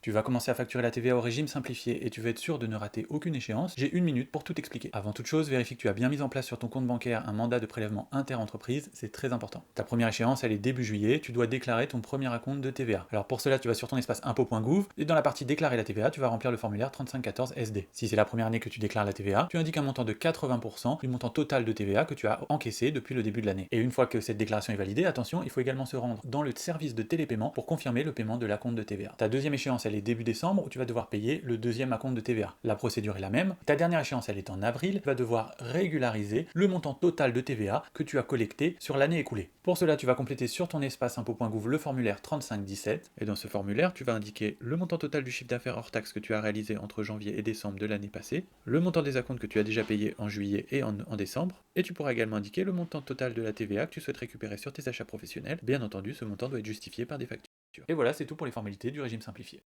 Tu vas commencer à facturer la TVA au régime simplifié et tu veux être sûr de ne rater aucune échéance, j'ai une minute pour tout expliquer. Avant toute chose, vérifie que tu as bien mis en place sur ton compte bancaire un mandat de prélèvement inter-entreprise, c'est très important. Ta première échéance, elle est début juillet, tu dois déclarer ton premier acompte de TVA. Alors pour cela, tu vas sur ton espace impôt.gouv et dans la partie déclarer la TVA, tu vas remplir le formulaire 3514 SD. Si c'est la première année que tu déclares la TVA, tu indiques un montant de 80% du montant total de TVA que tu as encaissé depuis le début de l'année. Et une fois que cette déclaration est validée, attention, il faut également se rendre dans le service de télépaiement pour confirmer le paiement de l'acompte de TVA. Ta deuxième échéance, elle est début décembre où tu vas devoir payer le deuxième acompte de TVA. La procédure est la même. Ta dernière échéance, elle est en avril. Tu vas devoir régulariser le montant total de TVA que tu as collecté sur l'année écoulée. Pour cela, tu vas compléter sur ton espace impôt.gouv le formulaire 3517 et dans ce formulaire, tu vas indiquer le montant total du chiffre d'affaires hors taxe que tu as réalisé entre janvier et décembre de l'année passée, le montant des acomptes que tu as déjà payé en juillet et en décembre, et tu pourras également indiquer le montant total de la TVA que tu souhaites récupérer sur tes achats professionnels. Bien entendu, ce montant doit être justifié par des factures. Et voilà, c'est tout pour les formalités du régime simplifié.